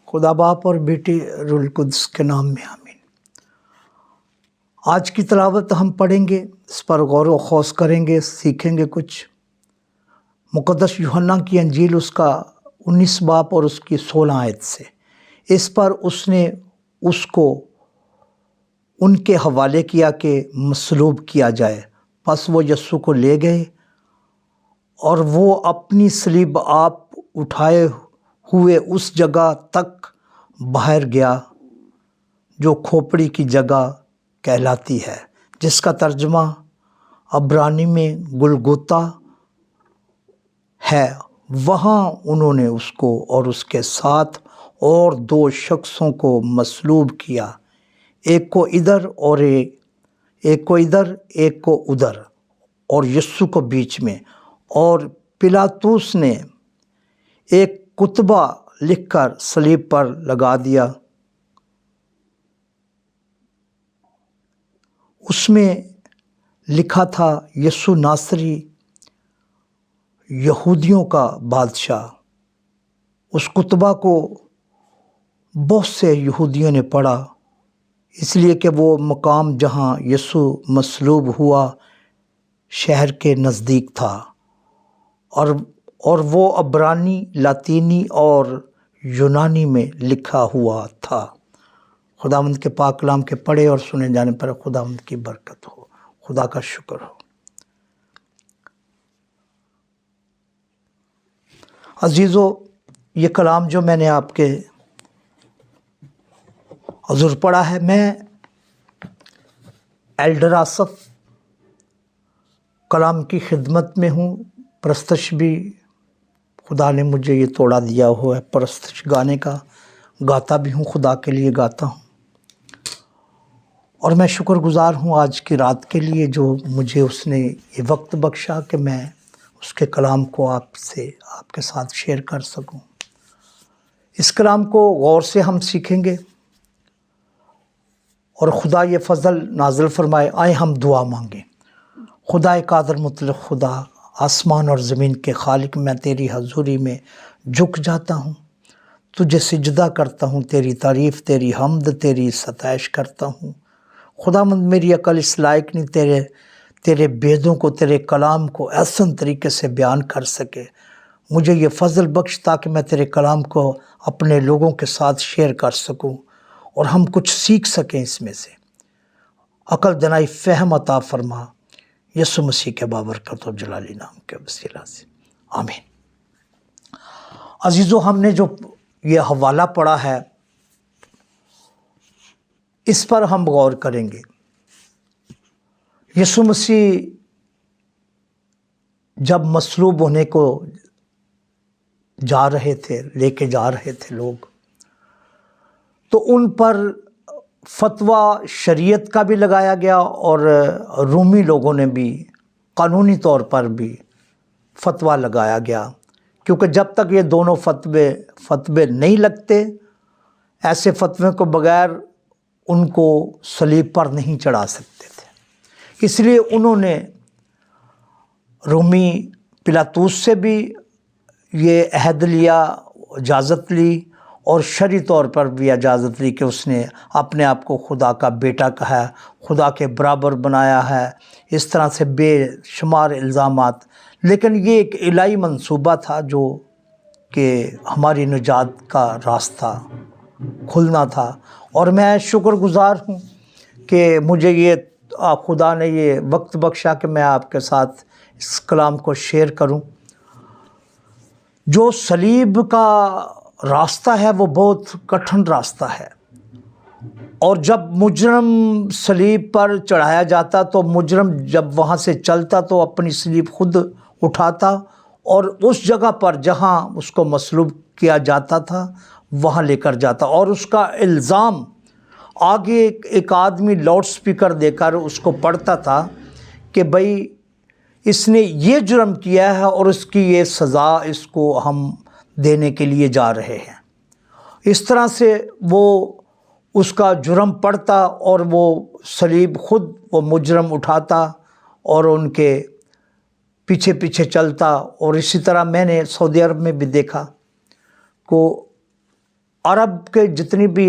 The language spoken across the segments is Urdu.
خدا باپ اور بیٹی روح القدس کے نام میں آمین۔ آج کی تلاوت ہم پڑھیں گے، اس پر غور و خوض کریں گے، سیکھیں گے کچھ۔ مقدس یوحنا کی انجیل اس کا 19 باب اور اس کی 16 آیت سے، اس پر اس نے اس کو ان کے حوالے کیا کہ مصلوب کیا جائے۔ پس وہ یسوع کو لے گئے اور وہ اپنی صلیب آپ اٹھائے ہوئے اس جگہ تک باہر گیا جو کھوپڑی کی جگہ کہلاتی ہے، جس کا ترجمہ عبرانی میں گلگوتا ہے۔ وہاں انہوں نے اس کو اور اس کے ساتھ اور 2 شخصوں کو مصلوب کیا، ایک کو ادھر اور ایک کو ادھر، اور یسوع کو بیچ میں۔ اور پلاطس نے ایک کتبہ لکھ کر صلیب پر لگا دیا، اس میں لکھا تھا یسوع ناصری، یہودیوں کا بادشاہ۔ اس کتبہ کو بہت سے یہودیوں نے پڑھا، اس لیے کہ وہ مقام جہاں یسوع مصلوب ہوا شہر کے نزدیک تھا، اور وہ عبرانی، لاطینی اور یونانی میں لکھا ہوا تھا۔ خداوند کے پاک کلام کے پڑھے اور سنے جانے پر خداوند کی برکت ہو، خدا کا شکر ہو۔ عزیزو، یہ کلام جو میں نے آپ کے حضور پڑھا ہے، میں ایلڈر آصف کلام کی خدمت میں ہوں۔ پرستش بھی خدا نے مجھے یہ توڑا دیا ہوا ہے پرستش گانے کا، گاتا بھی ہوں، خدا کے لیے گاتا ہوں۔ اور میں شکر گزار ہوں آج کی رات کے لیے جو مجھے اس نے یہ وقت بخشا کہ میں اس کے کلام کو آپ کے ساتھ شیئر کر سکوں۔ اس کلام کو غور سے ہم سیکھیں گے اور خدا یہ فضل نازل فرمائے۔ آئیں ہم دعا مانگیں۔ خدا قادر مطلق، خدا آسمان اور زمین کے خالق، میں تیری حضوری میں جھک جاتا ہوں، تجھے سجدہ کرتا ہوں، تیری تعریف، تیری حمد، تیری ستائش کرتا ہوں۔ خداوند، میری عقل اس لائق نہیں تیرے بیدوں کو، تیرے کلام کو احسن طریقے سے بیان کر سکے۔ مجھے یہ فضل بخش تاکہ میں تیرے کلام کو اپنے لوگوں کے ساتھ شیئر کر سکوں اور ہم کچھ سیکھ سکیں اس میں سے۔ عقل دنائی فہم عطا فرما، یسوع مسیح کے بابرکت اور جلالی نام کے وسیلہ سے، آمین۔ عزیزو، ہم نے جو یہ حوالہ پڑھا ہے اس پر ہم غور کریں گے۔ یسوع مسیح جب مصلوب ہونے کو جا رہے تھے، لے کے جا رہے تھے لوگ، تو ان پر فتویٰ شریعت کا بھی لگایا گیا اور رومی لوگوں نے بھی قانونی طور پر بھی فتویٰ لگایا گیا، کیونکہ جب تک یہ دونوں فتوے نہیں لگتے، ایسے فتوے کو بغیر ان کو صلیب پر نہیں چڑھا سکتے تھے۔ اس لیے انہوں نے رومی پلاطس سے بھی یہ عہد لیا، اجازت لی، اور شرعی طور پر بھی اجازت لی کہ اس نے اپنے آپ کو خدا کا بیٹا کہا ہے، خدا کے برابر بنایا ہے، اس طرح سے بے شمار الزامات۔ لیکن یہ ایک الہی منصوبہ تھا جو کہ ہماری نجات کا راستہ کھلنا تھا، اور میں شکر گزار ہوں کہ مجھے یہ خدا نے یہ وقت بخشا کہ میں آپ کے ساتھ اس کلام کو شیئر کروں۔ جو صلیب کا راستہ ہے وہ بہت کٹھن راستہ ہے، اور جب مجرم صلیب پر چڑھایا جاتا تو مجرم جب وہاں سے چلتا تو اپنی صلیب خود اٹھاتا اور اس جگہ پر جہاں اس کو مصلوب کیا جاتا تھا وہاں لے کر جاتا، اور اس کا الزام آگے ایک آدمی لاؤڈ سپیکر دے کر اس کو پڑھتا تھا کہ بھئی اس نے یہ جرم کیا ہے اور اس کی یہ سزا اس کو ہم دینے کے لیے جا رہے ہیں۔ اس طرح سے وہ اس کا جرم پڑھتا اور وہ صلیب خود وہ مجرم اٹھاتا اور ان کے پیچھے پیچھے چلتا۔ اور اسی طرح میں نے سعودی عرب میں بھی دیکھا کہ عرب کے جتنی بھی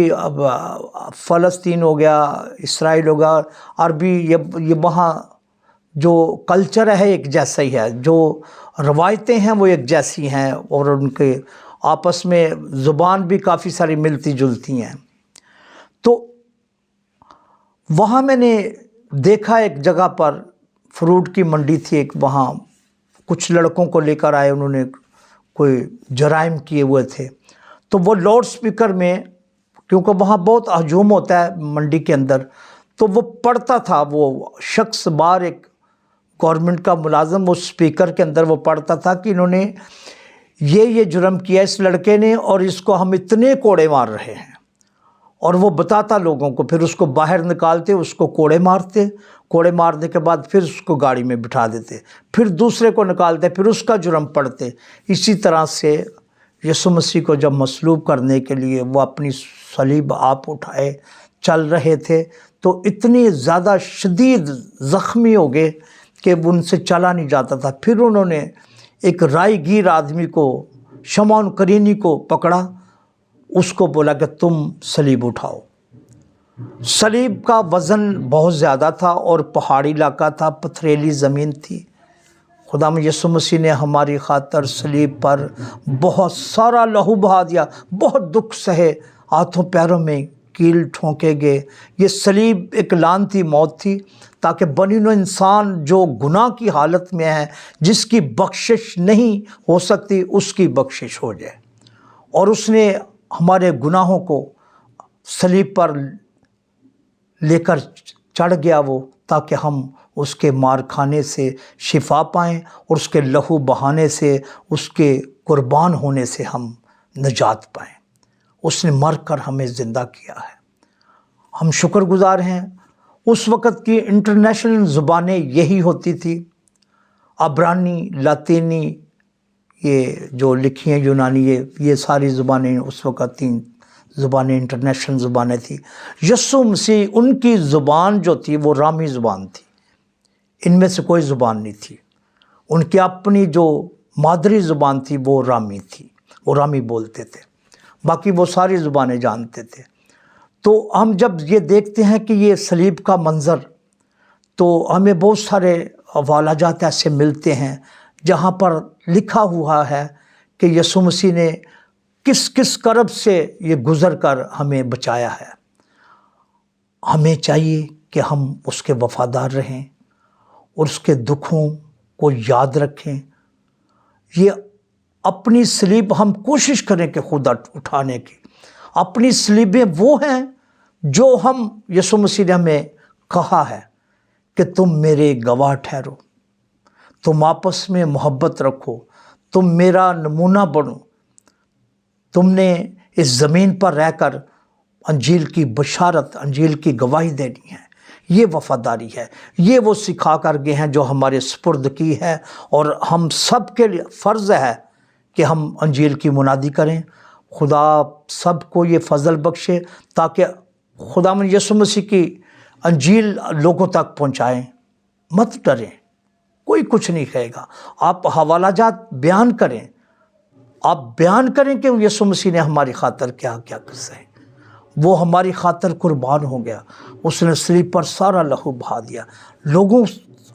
فلسطین ہو گیا، اسرائیل ہو گیا، عربی، یہ وہاں جو کلچر ہے ایک جیسا ہی ہے، جو روایتیں ہیں وہ ایک جیسی ہیں، اور ان کے آپس میں زبان بھی کافی ساری ملتی جلتی ہیں۔ تو وہاں میں نے دیکھا ایک جگہ پر فروٹ کی منڈی تھی ایک، وہاں کچھ لڑکوں کو لے کر آئے، انہوں نے کوئی جرائم کیے ہوئے تھے، تو وہ لاؤڈ سپیکر میں، کیونکہ وہاں بہت ہجوم ہوتا ہے منڈی کے اندر، تو وہ پڑھتا تھا، وہ شخص باہر ایک گورنمنٹ کا ملازم، اس سپیکر کے اندر وہ پڑھتا تھا کہ انہوں نے یہ جرم کیا اس لڑکے نے، اور اس کو ہم اتنے کوڑے مار رہے ہیں، اور وہ بتاتا لوگوں کو، پھر اس کو باہر نکالتے، اس کو کوڑے مارتے، کوڑے مارنے کے بعد پھر اس کو گاڑی میں بٹھا دیتے، پھر دوسرے کو نکالتے، پھر اس کا جرم پڑھتے۔ اسی طرح سے یسوع مسیح کو جب مصلوب کرنے کے لیے وہ اپنی صلیب آپ اٹھائے چل رہے تھے، تو اتنی زیادہ شدید زخمی ہو گئے کہ ان سے چلا نہیں جاتا تھا۔ پھر انہوں نے ایک رائے گیر آدمی کو، شمعون قرینی کو پکڑا، اس کو بولا کہ تم صلیب اٹھاؤ۔ صلیب کا وزن بہت زیادہ تھا، اور پہاڑی علاقہ تھا، پتھریلی زمین تھی۔ خدا یسوع مسیح نے ہماری خاطر صلیب پر بہت سارا لہو بہا دیا، بہت دکھ سہے، ہاتھوں پیروں میں کیل ٹھونکے گئے۔ یہ صلیب ایک لعنتی موت تھی، تاکہ بنی نوع انسان جو گناہ کی حالت میں ہے، جس کی بخشش نہیں ہو سکتی، اس کی بخشش ہو جائے، اور اس نے ہمارے گناہوں کو صلیب پر لے کر چڑھ گیا وہ، تاکہ ہم اس کے مار کھانے سے شفا پائیں، اور اس کے لہو بہانے سے، اس کے قربان ہونے سے ہم نجات پائیں۔ اس نے مر کر ہمیں زندہ کیا ہے، ہم شکر گزار ہیں۔ اس وقت کی انٹرنیشنل زبانیں یہی ہوتی تھی، عبرانی، لاطینی، یہ جو لکھی ہیں یونانی، یہ ساری زبانیں اس وقت 3 زبانیں انٹرنیشنل زبانیں تھیں۔ یسوع مسیح، ان کی زبان جو تھی وہ رامی زبان تھی، ان میں سے کوئی زبان نہیں تھی۔ ان کی اپنی جو مادری زبان تھی وہ رامی تھی، وہ رامی بولتے تھے، باقی وہ ساری زبانیں جانتے تھے۔ تو ہم جب یہ دیکھتے ہیں کہ یہ صلیب کا منظر، تو ہمیں بہت سارے حوالہ جات ایسے ملتے ہیں جہاں پر لکھا ہوا ہے کہ یسوع مسیح نے کس کس کرب سے یہ گزر کر ہمیں بچایا ہے۔ ہمیں چاہیے کہ ہم اس کے وفادار رہیں اور اس کے دکھوں کو یاد رکھیں۔ یہ اپنی صلیب ہم کوشش کریں کہ خود اٹھانے کی۔ اپنی صلیبیں وہ ہیں جو ہم یسوع مسیح نے ہمیں کہا ہے کہ تم میرے گواہ ٹھہرو، تم آپس میں محبت رکھو، تم میرا نمونہ بنو۔ تم نے اس زمین پر رہ کر انجیل کی بشارت، انجیل کی گواہی دینی ہے۔ یہ وفاداری ہے، یہ وہ سکھا کر گئے ہیں جو ہمارے سپرد کی ہے، اور ہم سب کے لیے فرض ہے کہ ہم انجیل کی منادی کریں۔ خدا سب کو یہ فضل بخشے تاکہ خداوند یسوع مسیح کی انجیل لوگوں تک پہنچائیں۔ مت ڈریں، کوئی کچھ نہیں کہے گا۔ آپ حوالہ جات بیان کریں، آپ بیان کریں کہ یسوع مسیح نے ہماری خاطر کیا کیا قصہ ہے۔ وہ ہماری خاطر قربان ہو گیا، اس نے صلیب پر سارا لہو بہا دیا۔ لوگوں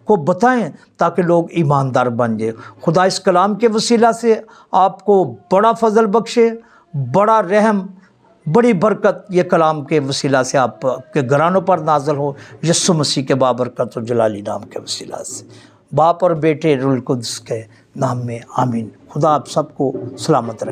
کو بتائیں تاکہ لوگ ایماندار بن جائیں۔ خدا اس کلام کے وسیلہ سے آپ کو بڑا فضل بخشے، بڑا رحم، بڑی برکت یہ کلام کے وسیلہ سے آپ کے گھرانوں پر نازل ہو، یسوع مسیح کے بابرکت و جلالی نام کے وسیلہ سے، باپ اور بیٹے روح القدس کے نام میں آمین۔ خدا آپ سب کو سلامت رکھے۔